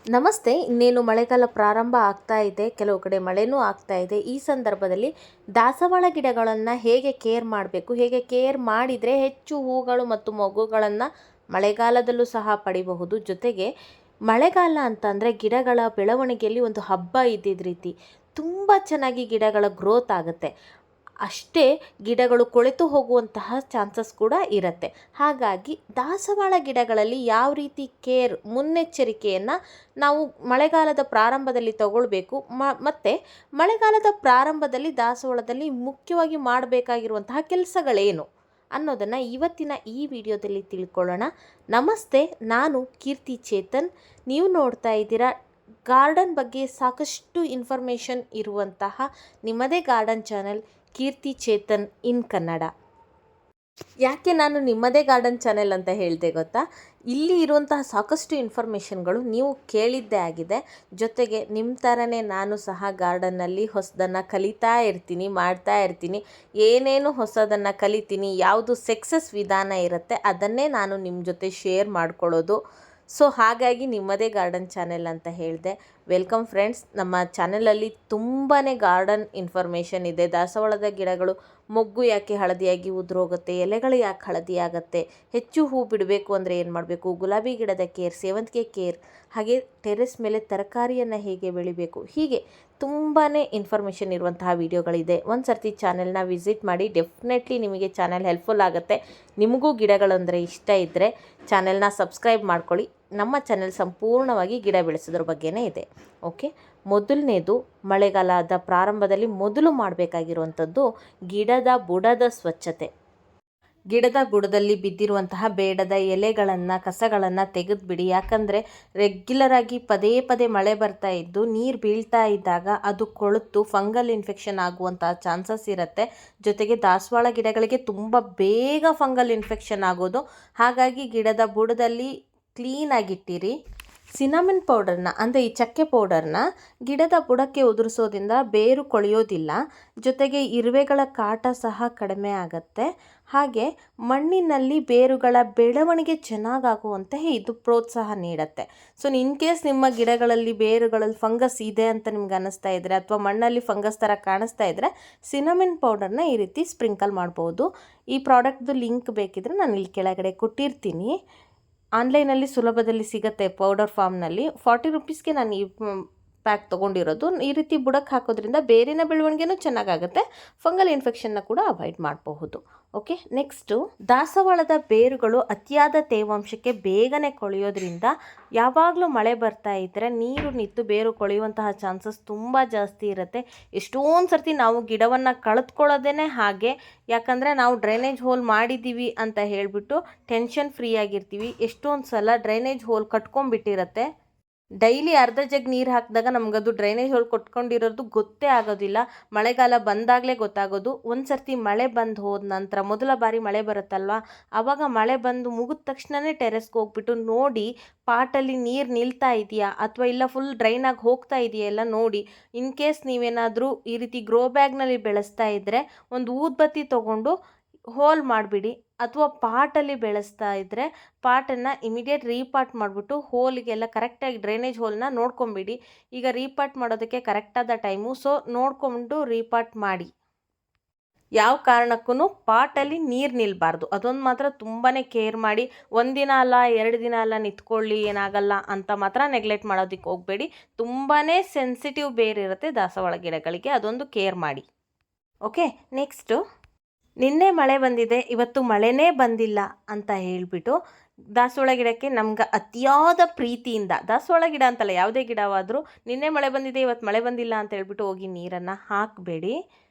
ನಮಸ್ತೆ. ಇನ್ನೇನು ಮಳೆಗಾಲ ಪ್ರಾರಂಭ ಆಗ್ತಾ ಇದೆ, ಕೆಲವು ಕಡೆ ಮಳೆನೂ ಆಗ್ತಾ ಇದೆ. ಈ ಸಂದರ್ಭದಲ್ಲಿ ದಾಸವಾಳ ಗಿಡಗಳನ್ನು ಹೇಗೆ ಕೇರ್ ಮಾಡಬೇಕು, ಹೇಗೆ ಕೇರ್ ಮಾಡಿದರೆ ಹೆಚ್ಚು ಹೂಗಳು ಮತ್ತು ಮೊಗ್ಗುಗಳನ್ನು ಮಳೆಗಾಲದಲ್ಲೂ ಸಹ ಪಡಿಬಹುದು. ಜೊತೆಗೆ ಮಳೆಗಾಲ ಅಂತಂದರೆ ಗಿಡಗಳ ಬೆಳವಣಿಗೆಯಲ್ಲಿ ಒಂದು ಹಬ್ಬ ಇದ್ದಿದ್ದ ರೀತಿ ತುಂಬ ಚೆನ್ನಾಗಿ ಗಿಡಗಳ ಗ್ರೋತ್ ಆಗುತ್ತೆ. ಅಷ್ಟೇ ಗಿಡಗಳು ಕೊಳೆತು ಹೋಗುವಂತಹ ಚಾನ್ಸಸ್ ಕೂಡ ಇರುತ್ತೆ. ಹಾಗಾಗಿ ದಾಸವಾಳ ಗಿಡಗಳಲ್ಲಿ ಯಾವ ರೀತಿ ಕೇರ್, ಮುನ್ನೆಚ್ಚರಿಕೆಯನ್ನು ನಾವು ಮಳೆಗಾಲದ ಪ್ರಾರಂಭದಲ್ಲಿ ತಗೊಳ್ಬೇಕು, ಮತ್ತು ಮಳೆಗಾಲದ ಪ್ರಾರಂಭದಲ್ಲಿ ದಾಸವಾಳದಲ್ಲಿ ಮುಖ್ಯವಾಗಿ ಮಾಡಬೇಕಾಗಿರುವಂತಹ ಕೆಲಸಗಳೇನು ಅನ್ನೋದನ್ನು ಇವತ್ತಿನ ಈ ವಿಡಿಯೋದಲ್ಲಿ ತಿಳ್ಕೊಳ್ಳೋಣ. ನಮಸ್ತೆ, ನಾನು ಕೀರ್ತಿ ಚೇತನ್. ನೀವು ನೋಡ್ತಾ ಇದ್ದೀರಾ ಗಾರ್ಡನ್ ಬಗ್ಗೆ ಸಾಕಷ್ಟು ಇನ್ಫಾರ್ಮೇಷನ್ ಇರುವಂತಹ ನಿಮ್ಮದೇ ಗಾರ್ಡನ್ ಚಾನಲ್ ಕೀರ್ತಿ ಚೇತನ್ ಇನ್ ಕನ್ನಡ. ಯಾಕೆ ನಾನು ನಿಮ್ಮದೇ ಗಾರ್ಡನ್ ಚಾನೆಲ್ ಅಂತ ಹೇಳಿದೆ ಗೊತ್ತಾ? ಇಲ್ಲಿ ಇರುವಂತಹ ಸಾಕಷ್ಟು ಇನ್ಫಾರ್ಮೇಷನ್ಗಳು ನೀವು ಕೇಳಿದ್ದೇ ಆಗಿದೆ. ಜೊತೆಗೆ ನಿಮ್ಮ ಥರನೇ ನಾನು ಸಹ ಗಾರ್ಡನ್ನಲ್ಲಿ ಹೊಸದನ್ನು ಕಲಿತಾ ಇರ್ತೀನಿ, ಮಾಡ್ತಾ ಇರ್ತೀನಿ. ಏನೇನು ಹೊಸದನ್ನು ಕಲಿತೀನಿ, ಯಾವುದು ಸಕ್ಸಸ್ ವಿಧಾನ ಇರುತ್ತೆ ಅದನ್ನೇ ನಾನು ನಿಮ್ಮ ಜೊತೆ ಶೇರ್ ಮಾಡ್ಕೊಳ್ಳೋದು. ಸೊ ಹಾಗಾಗಿ ನಿಮ್ಮದೇ ಗಾರ್ಡನ್ ಚಾನೆಲ್ ಅಂತ ಹೇಳಿದೆ. Welcome friends. ನಮ್ಮ ಚಾನೆಲಲ್ಲಿ ತುಂಬಾ ಗಾರ್ಡನ್ ಇನ್ಫಾರ್ಮೇಷನ್ ಇದೆ. ದಾಸವಾಳದ ಗಿಡಗಳು ಮೊಗ್ಗು ಯಾಕೆ ಹಳದಿಯಾಗಿ ಉದುರೋಗುತ್ತೆ, ಎಲೆಗಳು ಯಾಕೆ ಹಳದಿ ಆಗುತ್ತೆ, ಹೆಚ್ಚು ಹೂ ಬಿಡಬೇಕು ಅಂದರೆ ಏನು ಮಾಡಬೇಕು, ಗುಲಾಬಿ ಗಿಡದ ಕೇರ್, ಸೇವಂತಿಗೆ ಕೇರ್, ಹಾಗೆ ಟೆರೆಸ್ ಮೇಲೆ ತರಕಾರಿಯನ್ನು ಹೇಗೆ ಬೆಳಿಬೇಕು, ಹೀಗೆ ತುಂಬಾ ಇನ್ಫಾರ್ಮೇಷನ್ ಇರುವಂತಹ ವಿಡಿಯೋಗಳಿದೆ. ಒಂದು ಸರ್ತಿ ಚಾನೆಲ್ನ ವಿಸಿಟ್ ಮಾಡಿ. ಡೆಫಿನೆಟ್ಲಿ ನಿಮಗೆ ಚಾನೆಲ್ ಹೆಲ್ಪ್ಫುಲ್ ಆಗುತ್ತೆ. ನಿಮಗೂ ಗಿಡಗಳಂದರೆ ಇಷ್ಟ ಇದ್ದರೆ ಚಾನೆಲ್ನ ಸಬ್ಸ್ಕ್ರೈಬ್ ಮಾಡ್ಕೊಳ್ಳಿ. ನಮ್ಮ ಚಾನೆಲ್ ಸಂಪೂರ್ಣವಾಗಿ ಗಿಡ ಬೆಳೆಸೋದ್ರ ಬಗ್ಗೆನೇ ಇದೆ. ಓಕೆ, ಮೊದಲನೇದು ಮಳೆಗಾಲದ ಪ್ರಾರಂಭದಲ್ಲಿ ಮೊದಲು ಮಾಡಬೇಕಾಗಿರುವಂಥದ್ದು ಗಿಡದ ಬುಡದ ಸ್ವಚ್ಛತೆ. ಗಿಡದ ಬುಡದಲ್ಲಿ ಬಿದ್ದಿರುವಂತಹ ಬೇಡದ ಎಲೆಗಳನ್ನು, ಕಸಗಳನ್ನು ತೆಗೆದುಬಿಡಿ. ಯಾಕಂದರೆ ರೆಗ್ಯುಲರಾಗಿ ಪದೇ ಪದೇ ಮಳೆ ಬರ್ತಾ ಇದ್ದು ನೀರು ಬೀಳ್ತಾ ಇದ್ದಾಗ ಅದು ಕೊಳೆತು ಫಂಗಲ್ ಇನ್ಫೆಕ್ಷನ್ ಆಗುವಂತಹ ಚಾನ್ಸಸ್ ಇರುತ್ತೆ. ಜೊತೆಗೆ ದಾಸವಾಳ ಗಿಡಗಳಿಗೆ ತುಂಬ ಬೇಗ ಫಂಗಲ್ ಇನ್ಫೆಕ್ಷನ್ ಆಗೋದು. ಹಾಗಾಗಿ ಗಿಡದ ಬುಡದಲ್ಲಿ ಕ್ಲೀನಾಗಿಟ್ಟಿರಿ. ಸಿನಮನ್ ಪೌಡರ್ನ, ಅಂದರೆ ಈ ಚಕ್ಕೆ ಪೌಡರ್ನ ಗಿಡದ ಬುಡಕ್ಕೆ ಉದುರಿಸೋದ್ರಿಂದ ಬೇರು ಕೊಳೆಯೋದಿಲ್ಲ. ಜೊತೆಗೆ ಇರುವೆಗಳ ಕಾಟ ಸಹ ಕಡಿಮೆ ಆಗುತ್ತೆ. ಹಾಗೆ ಮಣ್ಣಿನಲ್ಲಿ ಬೇರುಗಳ ಬೆಳವಣಿಗೆ ಚೆನ್ನಾಗಾಗುವಂತೆ ಇದು ಪ್ರೋತ್ಸಾಹ ನೀಡುತ್ತೆ. ಸೊ ಇನ್ ಕೇಸ್ ನಿಮ್ಮ ಗಿಡಗಳಲ್ಲಿ ಬೇರುಗಳಲ್ಲಿ ಫಂಗಸ್ ಇದೆ ಅಂತ ನಿಮ್ಗೆ ಅನ್ನಿಸ್ತಾ ಇದ್ದರೆ, ಅಥವಾ ಮಣ್ಣಲ್ಲಿ ಫಂಗಸ್ ಥರ ಕಾಣಿಸ್ತಾ ಇದ್ದರೆ ಸಿನಮನ್ ಪೌಡರ್ನ ಈ ರೀತಿ ಸ್ಪ್ರಿಂಕಲ್ ಮಾಡ್ಬೋದು. ಈ ಪ್ರಾಡಕ್ಟ್ದು ಲಿಂಕ್ ಬೇಕಿದ್ರೆ ನಾನು ಇಲ್ಲಿ ಕೆಳಗಡೆ ಕೊಟ್ಟಿರ್ತೀನಿ. ಆನ್ಲೈನಲ್ಲಿ ಸುಲಭದಲ್ಲಿ ಸಿಗುತ್ತೆ. ಪೌಡರ್ ಫಾರ್ಮ್ನಲ್ಲಿ 40 ರುಪೀಸ್ಗೆ ನಾನು ಈ ಪ್ಯಾಕ್ ತೊಗೊಂಡಿರೋದು. ಈ ರೀತಿ ಬುಡಕ್ಕೆ ಹಾಕೋದ್ರಿಂದ ಬೇರಿನ ಬೆಳವಣಿಗೆನೂ ಚೆನ್ನಾಗಾಗುತ್ತೆ, ಫಂಗಲ್ ಇನ್ಫೆಕ್ಷನ್ನ ಕೂಡ ಅವಾಯ್ಡ್ ಮಾಡಬಹುದು. ಓಕೆ, ನೆಕ್ಸ್ಟು ದಾಸವಾಳದ ಬೇರುಗಳು ಅತಿಯಾದ ತೇವಾಂಶಕ್ಕೆ ಬೇಗನೆ ಕೊಳೆಯೋದ್ರಿಂದ ಯಾವಾಗಲೂ ಮಳೆ ಬರ್ತಾ ಇದ್ದರೆ ನೀರು ನಿಂತು ಬೇರು ಕೊಳೆಯುವಂತಹ ಚಾನ್ಸಸ್ ತುಂಬ ಜಾಸ್ತಿ ಇರುತ್ತೆ. ಎಷ್ಟೊಂದು ಸರ್ತಿ ನಾವು ಗಿಡವನ್ನು ಕಳೆದುಕೊಳ್ಳೋದೇ ಹಾಗೆ. ಯಾಕಂದರೆ ನಾವು ಡ್ರೈನೇಜ್ ಹೋಲ್ ಮಾಡಿದ್ದೀವಿ ಅಂತ ಹೇಳಿಬಿಟ್ಟು ಟೆನ್ಷನ್ ಫ್ರೀ ಆಗಿರ್ತೀವಿ. ಎಷ್ಟೊಂದು ಸಲ ಡ್ರೈನೇಜ್ ಹೋಲ್ ಕಟ್ಕೊಂಡ್ಬಿಟ್ಟಿರುತ್ತೆ. ಡೈಲಿ ಅರ್ಧ ಜಗ್ ನೀರು ಹಾಕಿದಾಗ ನಮಗದು ಡ್ರೈನೇಜ್ ಹೋಲ್ ಕೊಟ್ಕೊಂಡಿರೋದು ಗೊತ್ತೇ ಆಗೋದಿಲ್ಲ. ಮಳೆಗಾಲ ಬಂದಾಗಲೇ ಗೊತ್ತಾಗೋದು. ಒಂದು ಸರ್ತಿ ಮಳೆ ಬಂದು ಹೋದ ನಂತರ, ಮೊದಲ ಬಾರಿ ಮಳೆ ಬರುತ್ತಲ್ವ, ಆವಾಗ ಮಳೆ ಬಂದು ಮುಗಿದ ತಕ್ಷಣವೇ ಟೆರೆಸ್ಗೆ ಹೋಗ್ಬಿಟ್ಟು ನೋಡಿ ಪಾಟಲ್ಲಿ ನೀರು ನಿಲ್ತಾ ಇದೆಯಾ ಅಥವಾ ಇಲ್ಲ ಫುಲ್ ಡ್ರೈನಾಗಿ ಹೋಗ್ತಾ ಇದೆಯಾ ಎಲ್ಲ ನೋಡಿ. ಇನ್ ಕೇಸ್ ನೀವೇನಾದರೂ ಈ ರೀತಿ ಗ್ರೋ ಬ್ಯಾಗ್ನಲ್ಲಿ ಬೆಳೆಸ್ತಾ ಇದ್ದರೆ ಒಂದು ಊದ್ಬತ್ತಿ ತೊಗೊಂಡು ಹೋಲ್ ಮಾಡಿಬಿಡಿ. ಅಥವಾ ಪಾಟಲ್ಲಿ ಬೆಳೆಸ್ತಾ ಇದ್ದರೆ ಪಾಟನ್ನು ಇಮಿಡಿಯೇಟ್ ರೀಪಾಟ್ ಮಾಡಿಬಿಟ್ಟು ಹೋಲಿಗೆಲ್ಲ ಕರೆಕ್ಟಾಗಿ ಡ್ರೈನೇಜ್ ಹೋಲನ್ನ ನೋಡ್ಕೊಂಬಿಡಿ. ಈಗ ರೀಪಾಟ್ ಮಾಡೋದಕ್ಕೆ ಕರೆಕ್ಟಾದ ಟೈಮು, ಸೊ ನೋಡಿಕೊಂಡು ರೀಪಾಟ್ ಮಾಡಿ. ಯಾವ ಕಾರಣಕ್ಕೂ ಪಾಟಲ್ಲಿ ನೀರು ನಿಲ್ಲಬಾರ್ದು. ಅದೊಂದು ಮಾತ್ರ ತುಂಬಾ ಕೇರ್ ಮಾಡಿ. ಒಂದಿನ ಅಲ್ಲ, 2 ದಿನ ಅಲ್ಲ, ನಿಂತ್ಕೊಳ್ಳಿ ಏನಾಗಲ್ಲ ಅಂತ ಮಾತ್ರ ನೆಗ್ಲೆಕ್ಟ್ ಮಾಡೋದಕ್ಕೆ ಹೋಗಬೇಡಿ. ತುಂಬಾ ಸೆನ್ಸಿಟಿವ್ ಬೇರಿರುತ್ತೆ ದಾಸವಾಳ ಗಿಡಗಳಿಗೆ, ಅದೊಂದು ಕೇರ್ ಮಾಡಿ. ಓಕೆ, ನೆಕ್ಸ್ಟು ನಿನ್ನೆ ಮಳೆ ಬಂದಿದೆ, ಇವತ್ತು ಮಳೆನೇ ಬಂದಿಲ್ಲ ಅಂತ ಹೇಳಿಬಿಟ್ಟು ದಾಸವಾಳ ಗಿಡಕ್ಕೆ ನಮ್ಗೆ ಅತಿಯಾದ ಪ್ರೀತಿಯಿಂದ, ದಾಸವಾಳ ಗಿಡ ಅಂತಲ್ಲ ಯಾವುದೇ ಗಿಡವಾದರೂ, ನಿನ್ನೆ ಮಳೆ ಬಂದಿದೆ ಇವತ್ತು ಮಳೆ ಬಂದಿಲ್ಲ ಅಂತ ಹೇಳ್ಬಿಟ್ಟು ಹೋಗಿ ನೀರನ್ನು ಹಾಕಬೇಡಿ.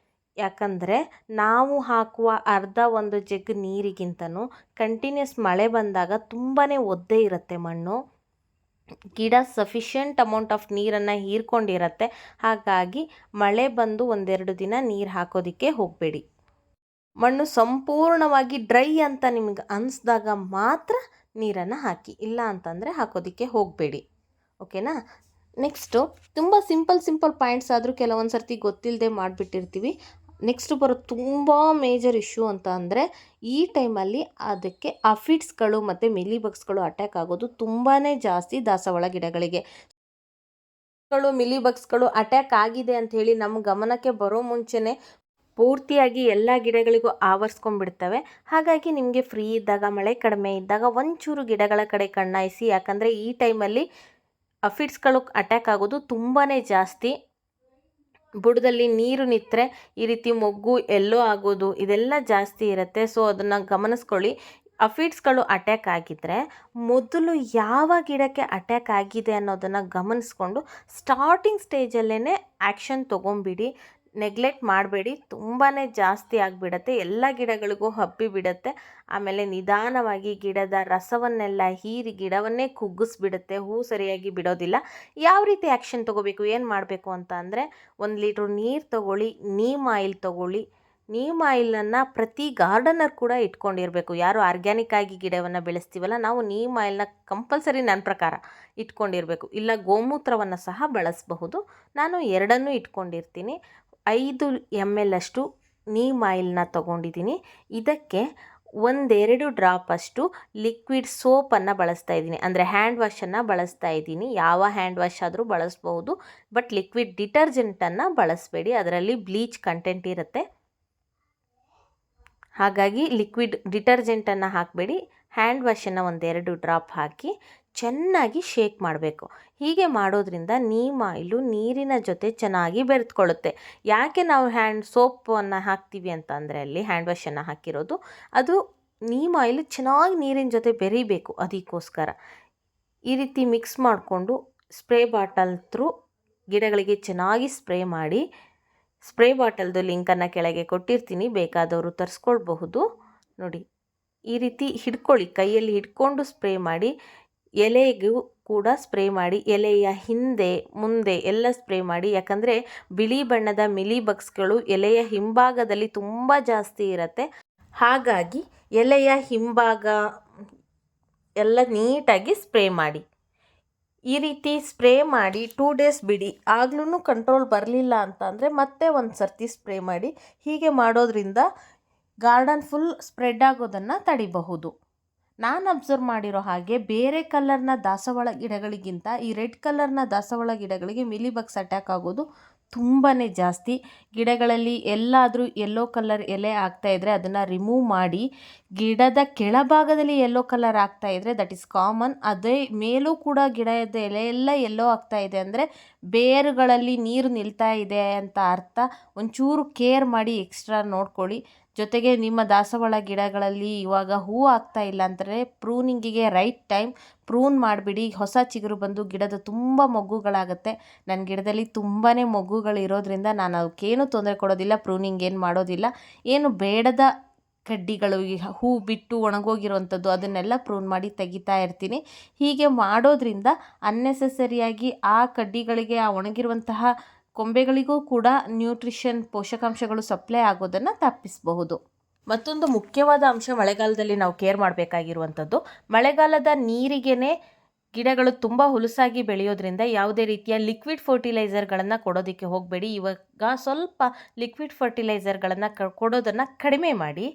ಯಾಕಂದರೆ ನಾವು ಹಾಕುವ ಅರ್ಧ ಒಂದು ಜಗ್ ನೀರಿಗಿಂತನೂ ಕಂಟಿನ್ಯೂಸ್ ಮಳೆ ಬಂದಾಗ ತುಂಬಾ ಒದ್ದೆ ಇರುತ್ತೆ ಮಣ್ಣು. ಗಿಡ ಸಫಿಷಿಯೆಂಟ್ ಅಮೌಂಟ್ ಆಫ್ ನೀರನ್ನು ಹೀರ್ಕೊಂಡಿರುತ್ತೆ. ಹಾಗಾಗಿ ಮಳೆ ಬಂದು 1-2 ದಿನ ನೀರು ಹಾಕೋದಕ್ಕೆ ಹೋಗಬೇಡಿ. ಮಣ್ಣು ಸಂಪೂರ್ಣವಾಗಿ ಡ್ರೈ ಅಂತ ನಿಮ್ಗೆ ಅನಿಸ್ದಾಗ ಮಾತ್ರ ನೀರನ್ನು ಹಾಕಿ, ಇಲ್ಲ ಅಂತಂದರೆ ಹಾಕೋದಕ್ಕೆ ಹೋಗಬೇಡಿ. ಓಕೆನಾ? ನೆಕ್ಸ್ಟು ತುಂಬ ಸಿಂಪಲ್ ಪಾಯಿಂಟ್ಸ್ ಆದರೂ ಕೆಲವೊಂದು ಸರ್ತಿ ಗೊತ್ತಿಲ್ಲದೆ ಮಾಡಿಬಿಟ್ಟಿರ್ತೀವಿ. ನೆಕ್ಸ್ಟ್ ಬರೋ ತುಂಬ ಮೇಜರ್ ಇಶ್ಯೂ ಅಂತ ಅಂದರೆ ಈ ಟೈಮಲ್ಲಿ ಅದಕ್ಕೆ ಅಫಿಡ್ಸ್ಗಳು ಮತ್ತು ಮಿಲಿಬಗ್ಸ್ಗಳು ಅಟ್ಯಾಕ್ ಆಗೋದು ತುಂಬಾ ಜಾಸ್ತಿ ದಾಸವಾಳ ಗಿಡಗಳಿಗೆ. ಮಿಲಿ ಬಗ್ಸ್ಗಳು ಅಟ್ಯಾಕ್ ಆಗಿದೆ ಅಂತ ಹೇಳಿ ನಮ್ಮ ಗಮನಕ್ಕೆ ಬರೋ ಮುಂಚೆನೇ ಪೂರ್ತಿಯಾಗಿ ಎಲ್ಲ ಗಿಡಗಳಿಗೂ ಆವರಿಸ್ಕೊಂಡ್ಬಿಡ್ತವೆ. ಹಾಗಾಗಿ ನಿಮಗೆ ಫ್ರೀ ಇದ್ದಾಗ, ಮಳೆ ಕಡಿಮೆ ಇದ್ದಾಗ ಒಂಚೂರು ಗಿಡಗಳ ಕಡೆ ಕಣ್ಣಾಯಿಸಿ. ಯಾಕಂದರೆ ಈ ಟೈಮಲ್ಲಿ ಅಫಿಡ್ಸ್ಗಳು ಅಟ್ಯಾಕ್ ಆಗೋದು ತುಂಬಾ ಜಾಸ್ತಿ. ಬುಡದಲ್ಲಿ ನೀರು ನಿಂತರೆ ಈ ರೀತಿ ಮೊಗ್ಗು ಎಲ್ಲೋ ಆಗೋದು ಇದೆಲ್ಲ ಜಾಸ್ತಿ ಇರುತ್ತೆ. ಸೊ ಅದನ್ನು ಗಮನಿಸ್ಕೊಳ್ಳಿ. ಅಫಿಡ್ಸ್ಗಳು ಅಟ್ಯಾಕ್ ಆಗಿದ್ದರೆ ಮೊದಲು ಯಾವ ಗಿಡಕ್ಕೆ ಅಟ್ಯಾಕ್ ಆಗಿದೆ ಅನ್ನೋದನ್ನು ಗಮನಿಸ್ಕೊಂಡು ಸ್ಟಾರ್ಟಿಂಗ್ ಸ್ಟೇಜಲ್ಲೇ ಆ್ಯಕ್ಷನ್ ತೊಗೊಂಬಿಡಿ. ನೆಗ್ಲೆಕ್ಟ್ ಮಾಡಬೇಡಿ. ತುಂಬಾ ಜಾಸ್ತಿ ಆಗಿಬಿಡತ್ತೆ, ಎಲ್ಲ ಗಿಡಗಳಿಗೂ ಹಬ್ಬಿ ಬಿಡುತ್ತೆ. ಆಮೇಲೆ ನಿಧಾನವಾಗಿ ಗಿಡದ ರಸವನ್ನೆಲ್ಲ ಹೀರಿ ಗಿಡವನ್ನೇ ಕುಗ್ಗಿಸ್ಬಿಡುತ್ತೆ. ಹೂ ಸರಿಯಾಗಿ ಬಿಡೋದಿಲ್ಲ. ಯಾವ ರೀತಿ ಆ್ಯಕ್ಷನ್ ತೊಗೋಬೇಕು, ಏನು ಮಾಡಬೇಕು ಅಂತ ಅಂದರೆ 1 ಲೀಟ್ರ್ ನೀರು ತೊಗೊಳ್ಳಿ, ನೀಮ್ ಆಯಿಲ್ ತೊಗೊಳ್ಳಿ. ನೀಮ್ ಆಯಿಲನ್ನು ಪ್ರತಿ ಗಾರ್ಡನರ್ ಕೂಡ ಇಟ್ಕೊಂಡಿರಬೇಕು. ಯಾರು ಆರ್ಗ್ಯಾನಿಕ್ ಆಗಿ ಗಿಡವನ್ನು ಬೆಳೆಸ್ತೀವಲ್ಲ, ನಾವು ನೀಮ್ ಆಯಿಲ್ನ ಕಂಪಲ್ಸರಿ ನನ್ನ ಪ್ರಕಾರ ಇಟ್ಕೊಂಡಿರಬೇಕು. ಇಲ್ಲ ಗೋಮೂತ್ರವನ್ನು ಸಹ ಬಳಸಬಹುದು. ನಾನು ಎರಡನ್ನೂ ಇಟ್ಕೊಂಡಿರ್ತೀನಿ. 5 ml ಅಷ್ಟು ನೀಮ್ ಆಯಿಲ್ನ ತೊಗೊಂಡಿದ್ದೀನಿ. ಇದಕ್ಕೆ 1-2 ಡ್ರಾಪ್ ಅಷ್ಟು ಲಿಕ್ವಿಡ್ ಸೋಪನ್ನು ಬಳಸ್ತಾ ಇದ್ದೀನಿ. ಅಂದರೆ ಹ್ಯಾಂಡ್ ವಾಶನ್ನು ಬಳಸ್ತಾ ಇದ್ದೀನಿ. ಯಾವ ಹ್ಯಾಂಡ್ ವಾಶ್ ಆದರೂ ಬಳಸ್ಬಹುದು, ಬಟ್ ಲಿಕ್ವಿಡ್ ಡಿಟರ್ಜೆಂಟನ್ನು ಬಳಸಬೇಡಿ. ಅದರಲ್ಲಿ ಬ್ಲೀಚ್ ಕಂಟೆಂಟ್ ಇರುತ್ತೆ. ಹಾಗಾಗಿ ಲಿಕ್ವಿಡ್ ಡಿಟರ್ಜೆಂಟನ್ನು ಹಾಕಬೇಡಿ. ಹ್ಯಾಂಡ್ ವಾಶನ್ನು 1-2 ಡ್ರಾಪ್ ಹಾಕಿ ಚೆನ್ನಾಗಿ ಶೇಕ್ ಮಾಡಬೇಕು. ಹೀಗೆ ಮಾಡೋದ್ರಿಂದ ನೀಮ್ ಆಯಿಲು ನೀರಿನ ಜೊತೆ ಚೆನ್ನಾಗಿ ಬೆರೆತ್ಕೊಳ್ಳುತ್ತೆ. ಯಾಕೆ ನಾವು ಸೋಪನ್ನು ಹಾಕ್ತೀವಿ ಅಂತ ಅಂದರೆ, ಅಲ್ಲಿ ಹ್ಯಾಂಡ್ ವಾಶನ್ನು ಹಾಕಿರೋದು, ಅದು ನೀಮ್ ಆಯಿಲ್ ಚೆನ್ನಾಗಿ ನೀರಿನ ಜೊತೆ ಬೆರೀಬೇಕು. ಅದಕ್ಕೋಸ್ಕರ ಈ ರೀತಿ ಮಿಕ್ಸ್ ಮಾಡಿಕೊಂಡು ಸ್ಪ್ರೇ ಬಾಟಲ್ ಥ್ರೂ ಗಿಡಗಳಿಗೆ ಚೆನ್ನಾಗಿ ಸ್ಪ್ರೇ ಮಾಡಿ. ಸ್ಪ್ರೇ ಬಾಟಲ್ದು ಲಿಂಕನ್ನು ಕೆಳಗೆ ಕೊಟ್ಟಿರ್ತೀನಿ, ಬೇಕಾದವರು ತರಿಸ್ಕೊಳ್ಬಹುದು. ನೋಡಿ, ಈ ರೀತಿ ಹಿಡ್ಕೊಳ್ಳಿ, ಕೈಯಲ್ಲಿ ಹಿಡ್ಕೊಂಡು ಸ್ಪ್ರೇ ಮಾಡಿ. ಎಲೆಗೂ ಕೂಡ ಸ್ಪ್ರೇ ಮಾಡಿ. ಎಲೆಯ ಹಿಂದೆ ಮುಂದೆ ಎಲ್ಲ ಸ್ಪ್ರೇ ಮಾಡಿ. ಯಾಕಂದರೆ ಬಿಳಿ ಬಣ್ಣದ ಮಿಲಿ ಬಗ್ಸ್ಗಳು ಎಲೆಯ ಹಿಂಭಾಗದಲ್ಲಿ ತುಂಬ ಜಾಸ್ತಿ ಇರುತ್ತೆ. ಹಾಗಾಗಿ ಎಲೆಯ ಹಿಂಭಾಗ ಎಲ್ಲ ನೀಟಾಗಿ ಸ್ಪ್ರೇ ಮಾಡಿ. ಈ ರೀತಿ ಸ್ಪ್ರೇ ಮಾಡಿ 2 ಡೇಸ್ ಬಿಡಿ. ಆಗ್ಲೂ ಕಂಟ್ರೋಲ್ ಬರಲಿಲ್ಲ ಅಂತ ಅಂದರೆ ಮತ್ತೆ ಒಂದು ಸರ್ತಿ ಸ್ಪ್ರೇ ಮಾಡಿ. ಹೀಗೆ ಮಾಡೋದ್ರಿಂದ ಗಾರ್ಡನ್ ಫುಲ್ ಸ್ಪ್ರೆಡ್ ಆಗೋದನ್ನು ತಡಿಬಹುದು. ನಾನು ಅಬ್ಸರ್ವ್ ಮಾಡಿರೋ ಹಾಗೆ ಬೇರೆ ಕಲರ್ನ ದಾಸವಾಳ ಗಿಡಗಳಿಗಿಂತ ಈ ರೆಡ್ ಕಲರ್ನ ದಾಸವಾಳ ಗಿಡಗಳಿಗೆ ಮಿಲಿ ಬಗ್ಸ್ ಅಟ್ಯಾಕ್ ಆಗೋದು ತುಂಬಾ ಜಾಸ್ತಿ. ಗಿಡಗಳಲ್ಲಿ ಎಲ್ಲಾದರೂ ಯೆಲ್ಲೋ ಕಲರ್ ಎಲೆ ಆಗ್ತಾಯಿದ್ರೆ ಅದನ್ನು ರಿಮೂವ್ ಮಾಡಿ. ಗಿಡದ ಕೆಳಭಾಗದಲ್ಲಿ ಯೆಲ್ಲೋ ಕಲರ್ ಆಗ್ತಾಯಿದ್ರೆ ದಟ್ ಈಸ್ ಕಾಮನ್. ಅದೇ ಮೇಲೂ ಕೂಡ ಗಿಡದ ಎಲೆ ಎಲ್ಲ ಯೆಲ್ಲೋ ಆಗ್ತಾಯಿದೆ ಅಂದರೆ ಬೇರುಗಳಲ್ಲಿ ನೀರು ನಿಲ್ತಾ ಇದೆ ಅಂತ ಅರ್ಥ. ಒಂಚೂರು ಕೇರ್ ಮಾಡಿ, ಎಕ್ಸ್ಟ್ರಾ ನೋಡ್ಕೊಳ್ಳಿ. ಜೊತೆಗೆ ನಿಮ್ಮ ದಾಸವಾಳ ಗಿಡಗಳಲ್ಲಿ ಇವಾಗ ಹೂ ಆಗ್ತಾ ಇಲ್ಲ ಅಂದರೆ ಪ್ರೂನಿಂಗಿಗೆ ರೈಟ್ ಟೈಮ್. ಪ್ರೂನ್ ಮಾಡಿಬಿಡಿ. ಹೊಸ ಚಿಗುರು ಬಂದು ಗಿಡದ ತುಂಬ ಮೊಗ್ಗುಗಳಾಗುತ್ತೆ. ನನ್ನ ಗಿಡದಲ್ಲಿ ತುಂಬಾ ಮೊಗ್ಗುಗಳಿರೋದ್ರಿಂದ ನಾನು ಅವಕ್ಕೇನು ತೊಂದರೆ ಕೊಡೋದಿಲ್ಲ, ಪ್ರೂನಿಂಗ್ ಏನು ಮಾಡೋದಿಲ್ಲ. ಏನು ಬೇಡದ ಕಡ್ಡಿಗಳು, ಹೂ ಬಿಟ್ಟು ಒಣಗೋಗಿರೋವಂಥದ್ದು, ಅದನ್ನೆಲ್ಲ ಪ್ರೂನ್ ಮಾಡಿ ತೆಗಿತಾ ಇರ್ತೀನಿ. ಹೀಗೆ ಮಾಡೋದ್ರಿಂದ ಅನ್ನೆಸೆಸರಿಯಾಗಿ ಆ ಕಡ್ಡಿಗಳಿಗೆ, ಆ ಒಣಗಿರುವಂತಹ ಕೊಂಬೆಗಳಿಗೂ ಕೂಡ ನ್ಯೂಟ್ರಿಷನ್ ಪೋಷಕಾಂಶಗಳು ಸಪ್ಲೈ ಆಗೋದನ್ನು ತಪ್ಪಿಸಬಹುದು. ಮತ್ತೊಂದು ಮುಖ್ಯವಾದ ಅಂಶ ಮಳೆಗಾಲದಲ್ಲಿ ನಾವು ಕೇರ್ ಮಾಡಬೇಕಾಗಿರುವಂಥದ್ದು, ಮಳೆಗಾಲದ ನೀರಿಗೇ ಗಿಡಗಳು ತುಂಬ ಹುಲುಸಾಗಿ ಬೆಳೆಯೋದ್ರಿಂದ ಯಾವುದೇ ರೀತಿಯ ಲಿಕ್ವಿಡ್ ಫರ್ಟಿಲೈಸರ್ಗಳನ್ನು ಕೊಡೋದಕ್ಕೆ ಹೋಗಬೇಡಿ. ಇವಾಗ ಸ್ವಲ್ಪ ಲಿಕ್ವಿಡ್ ಫರ್ಟಿಲೈಸರ್ಗಳನ್ನು ಕೊಡೋದನ್ನು ಕಡಿಮೆ ಮಾಡಿ.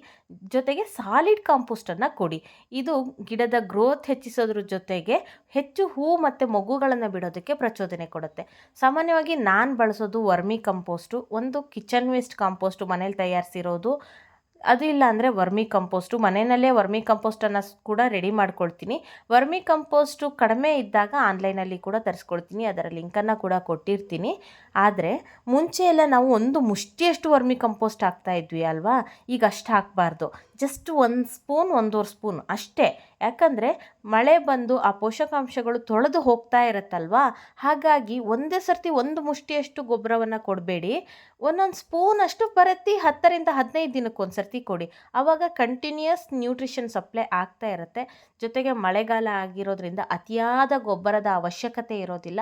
ಜೊತೆಗೆ ಸಾಲಿಡ್ ಕಾಂಪೋಸ್ಟನ್ನು ಕೊಡಿ. ಇದು ಗಿಡದ ಗ್ರೋತ್ ಹೆಚ್ಚಿಸೋದ್ರ ಜೊತೆಗೆ ಹೆಚ್ಚು ಹೂ ಮತ್ತು ಮೊಗ್ಗುಗಳನ್ನು ಬಿಡೋದಕ್ಕೆ ಪ್ರಚೋದನೆ ಕೊಡುತ್ತೆ. ಸಾಮಾನ್ಯವಾಗಿ ನಾನು ಬಳಸೋದು ವರ್ಮಿ ಕಂಪೋಸ್ಟು. ಒಂದು ಕಿಚನ್ ವೇಸ್ಟ್ ಕಾಂಪೋಸ್ಟು ಮನೇಲಿ ತಯಾರಿಸಿರೋದು, ಅದು ಇಲ್ಲ ಅಂದರೆ ವರ್ಮಿ ಕಂಪೋಸ್ಟು. ಮನೆಯಲ್ಲೇ ವರ್ಮಿ ಕಂಪೋಸ್ಟನ್ನು ಕೂಡ ರೆಡಿ ಮಾಡ್ಕೊಳ್ತೀನಿ. ವರ್ಮಿ ಕಂಪೋಸ್ಟು ಕಡಿಮೆ ಇದ್ದಾಗ ಆನ್ಲೈನಲ್ಲಿ ಕೂಡ ತರಿಸ್ಕೊಳ್ತೀನಿ. ಅದರ ಲಿಂಕನ್ನು ಕೂಡ ಕೊಟ್ಟಿರ್ತೀನಿ. ಆದರೆ ಮುಂಚೆ ಎಲ್ಲ ನಾವು ಒಂದು ಮುಷ್ಟಿಯಷ್ಟು ವರ್ಮಿ ಕಂಪೋಸ್ಟ್ ಹಾಕ್ತಾಯಿದ್ವಿ ಅಲ್ವಾ, ಈಗ ಅಷ್ಟು ಹಾಕಬಾರ್ದು. ಜಸ್ಟ್ 1 ಸ್ಪೂನ್ 1.5 ಸ್ಪೂನ್ ಅಷ್ಟೇ. ಯಾಕಂದರೆ ಮಳೆ ಬಂದು ಆ ಪೋಷಕಾಂಶಗಳು ತೊಳೆದು ಹೋಗ್ತಾ ಇರುತ್ತಲ್ವಾ, ಹಾಗಾಗಿ ಒಂದೇ ಸರ್ತಿ ಒಂದು ಮುಷ್ಟಿಯಷ್ಟು ಗೊಬ್ಬರವನ್ನು ಕೊಡಬೇಡಿ. ಒಂದೊಂದು ಸ್ಪೂನಷ್ಟು ಪ್ರತಿ 10ರಿಂದ 15 ದಿನಕ್ಕೊಂದು ಸರ್ತಿ ಕೊಡಿ. ಆವಾಗ ಕಂಟಿನ್ಯೂಯಸ್ ನ್ಯೂಟ್ರಿಷನ್ ಸಪ್ಲೈ ಆಗ್ತಾ ಇರುತ್ತೆ. ಜೊತೆಗೆ ಮಳೆಗಾಲ ಆಗಿರೋದ್ರಿಂದ ಅತಿಯಾದ ಗೊಬ್ಬರದ ಅವಶ್ಯಕತೆ ಇರೋದಿಲ್ಲ.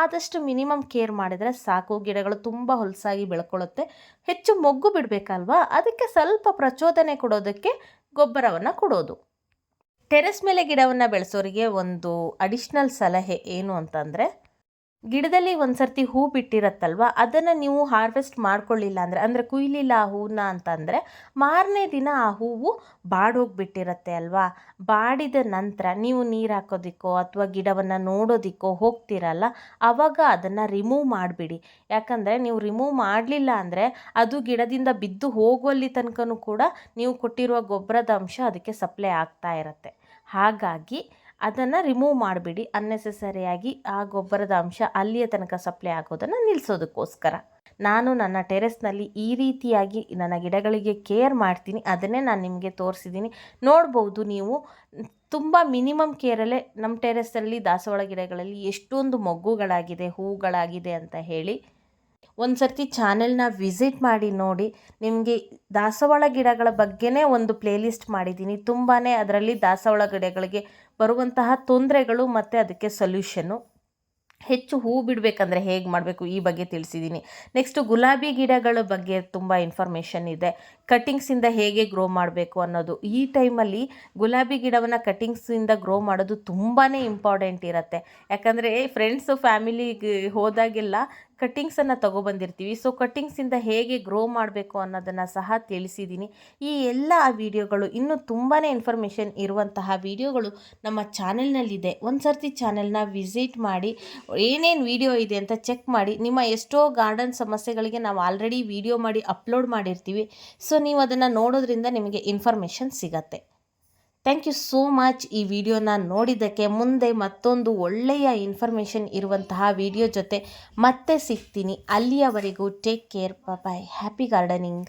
ಆದಷ್ಟು ಮಿನಿಮಮ್ ಕೇರ್ ಮಾಡಿದರೆ ಸಾಕು. ಗಿಡಗಳು ತುಂಬ ಹೊಲಸಾಗಿ ಬೆಳ್ಕೊಳ್ಳುತ್ತೆ. ಹೆಚ್ಚು ಮೊಗ್ಗು ಬಿಡಬೇಕಲ್ವಾ, ಅದಕ್ಕೆ ಸ್ವಲ್ಪ ಪ್ರಚೋದನೆ ಕೊಡೋದಕ್ಕೆ ಗೊಬ್ಬರವನ್ನು ಕೊಡೋದು. ಟೆರೆಸ್ ಮೇಲೆ ಗಿಡವನ್ನು ಬೆಳೆಸೋರಿಗೆ ಒಂದು ಅಡಿಷ್ನಲ್ ಸಲಹೆ ಏನು ಅಂತಂದರೆ, ಗಿಡದಲ್ಲಿ ಒಂದು ಸರ್ತಿ ಹೂ ಬಿಟ್ಟಿರತ್ತಲ್ವ, ಅದನ್ನು ನೀವು ಹಾರ್ವೆಸ್ಟ್ ಮಾಡ್ಕೊಳ್ಳಿಲ್ಲ ಅಂದರೆ ಕುಯ್ಲಿಲ್ಲ ಆ ಹೂವನ್ನ ಅಂತಂದರೆ ಮಾರನೇ ದಿನ ಆ ಹೂವು ಬಾಡೋಗ್ಬಿಟ್ಟಿರತ್ತೆ ಅಲ್ವಾ. ಬಾಡಿದ ನಂತರ ನೀವು ನೀರು ಹಾಕೋದಿಕ್ಕೋ ಅಥವಾ ಗಿಡವನ್ನು ನೋಡೋದಿಕ್ಕೋ ಹೋಗ್ತಿರಲ್ಲ, ಆವಾಗ ಅದನ್ನು ರಿಮೂವ್ ಮಾಡಿಬಿಡಿ. ಯಾಕಂದರೆ ನೀವು ರಿಮೂವ್ ಮಾಡಲಿಲ್ಲ ಅಂದರೆ ಅದು ಗಿಡದಿಂದ ಬಿದ್ದು ಹೋಗುವಲ್ಲಿ ತನಕನೂ ಕೂಡ ನೀವು ಕೊಟ್ಟಿರುವ ಗೊಬ್ಬರದ ಅಂಶ ಅದಕ್ಕೆ ಸಪ್ಲೈ ಆಗ್ತಾ ಇರತ್ತೆ. ಹಾಗಾಗಿ ಅದನ್ನು ರಿಮೂವ್ ಮಾಡಿಬಿಡಿ. ಅನ್ನೆಸೆಸರಿಯಾಗಿ ಆ ಗೊಬ್ಬರದ ಅಂಶ ಅಲ್ಲಿಯ ತನಕ ಸಪ್ಲೈ ಆಗೋದನ್ನು ನಿಲ್ಲಿಸೋದಕ್ಕೋಸ್ಕರ ನಾನು ನನ್ನ ಟೆರೆಸ್ನಲ್ಲಿ ಈ ರೀತಿಯಾಗಿ ನನ್ನ ಗಿಡಗಳಿಗೆ ಕೇರ್ ಮಾಡ್ತೀನಿ. ಅದನ್ನೇ ನಾನು ನಿಮಗೆ ತೋರಿಸಿದ್ದೀನಿ. ನೋಡ್ಬೋದು ನೀವು, ತುಂಬ ಮಿನಿಮಮ್ ಕೇರಲ್ಲೇ ನಮ್ಮ ಟೆರೆಸ್ಸಲ್ಲಿ ದಾಸವಾಳ ಗಿಡಗಳಲ್ಲಿ ಎಷ್ಟೊಂದು ಮೊಗ್ಗುಗಳಾಗಿದೆ, ಹೂಗಳಾಗಿದೆ ಅಂತ ಹೇಳಿ. ಒಂದು ಸರ್ತಿ ಚಾನೆಲ್ನ ವಿಸಿಟ್ ಮಾಡಿ ನೋಡಿ. ನಿಮಗೆ ದಾಸವಾಳ ಗಿಡಗಳ ಬಗ್ಗೆನೇ ಒಂದು ಪ್ಲೇಲಿಸ್ಟ್ ಮಾಡಿದ್ದೀನಿ. ತುಂಬಾ ಅದರಲ್ಲಿ ದಾಸವಾಳ ಗಿಡಗಳಿಗೆ ಬರುವಂತಹ ತೊಂದರೆಗಳು ಮತ್ತು ಅದಕ್ಕೆ ಸೊಲ್ಯೂಷನ್ನು, ಹೆಚ್ಚು ಹೂ ಬಿಡಬೇಕಂದ್ರೆ ಹೇಗೆ ಮಾಡಬೇಕು ಈ ಬಗ್ಗೆ ತಿಳಿಸಿದ್ದೀನಿ. ನೆಕ್ಸ್ಟು ಗುಲಾಬಿ ಗಿಡಗಳ ಬಗ್ಗೆ ತುಂಬ ಇನ್ಫಾರ್ಮೇಷನ್ ಇದೆ. ಕಟ್ಟಿಂಗ್ಸಿಂದ ಹೇಗೆ ಗ್ರೋ ಮಾಡಬೇಕು ಅನ್ನೋದು. ಈ ಟೈಮಲ್ಲಿ ಗುಲಾಬಿ ಗಿಡವನ್ನು ಕಟ್ಟಿಂಗ್ಸಿಂದ ಗ್ರೋ ಮಾಡೋದು ತುಂಬಾ ಇಂಪಾರ್ಟೆಂಟ್ ಇರುತ್ತೆ. ಯಾಕಂದರೆ ಫ್ರೆಂಡ್ಸು ಫ್ಯಾಮಿಲಿಗೆ ಹೋದಾಗೆಲ್ಲ ಕಟ್ಟಿಂಗ್ಸನ್ನು ತೊಗೊಬಂದಿರ್ತೀವಿ. ಸೊ ಕಟ್ಟಿಂಗ್ಸಿಂದ ಹೇಗೆ ಗ್ರೋ ಮಾಡಬೇಕು ಅನ್ನೋದನ್ನು ಸಹ ತಿಳಿಸಿದ್ದೀನಿ. ಈ ಎಲ್ಲ ವಿಡಿಯೋಗಳು ಇನ್ನೂ ತುಂಬಾ ಇನ್ಫಾರ್ಮೇಷನ್ ಇರುವಂತಹ ವಿಡಿಯೋಗಳು ನಮ್ಮ ಚಾನೆಲ್ನಲ್ಲಿದೆ. ಒಂದು ಸರ್ತಿ ಚಾನೆಲ್ನ ವಿಸಿಟ್ ಮಾಡಿ ಏನೇನು ವಿಡಿಯೋ ಇದೆ ಅಂತ ಚೆಕ್ ಮಾಡಿ. ನಿಮ್ಮ ಎಷ್ಟೋ ಗಾರ್ಡನ್ ಸಮಸ್ಯೆಗಳಿಗೆ ನಾವು ಆಲ್ರೆಡಿ ವಿಡಿಯೋ ಮಾಡಿ ಅಪ್ಲೋಡ್ ಮಾಡಿರ್ತೀವಿ. ಸೊ ನೀವು ಅದನ್ನು ನೋಡೋದ್ರಿಂದ ನಿಮಗೆ ಇನ್ಫಾರ್ಮೇಷನ್ ಸಿಗತ್ತೆ. ಥ್ಯಾಂಕ್ ಯು ಸೋ ಮಚ್ ಈ ವಿಡಿಯೋನ ನೋಡಿದ್ದಕ್ಕೆ. ಮುಂದೆ ಮತ್ತೊಂದು ಒಳ್ಳೆಯ ಇನ್ಫಾರ್ಮೇಷನ್ ಇರುವಂತಹ ವಿಡಿಯೋ ಜೊತೆ ಮತ್ತೆ ಸಿಗ್ತೀನಿ. ಅಲ್ಲಿಯವರೆಗೂ take care, bye. Happy gardening.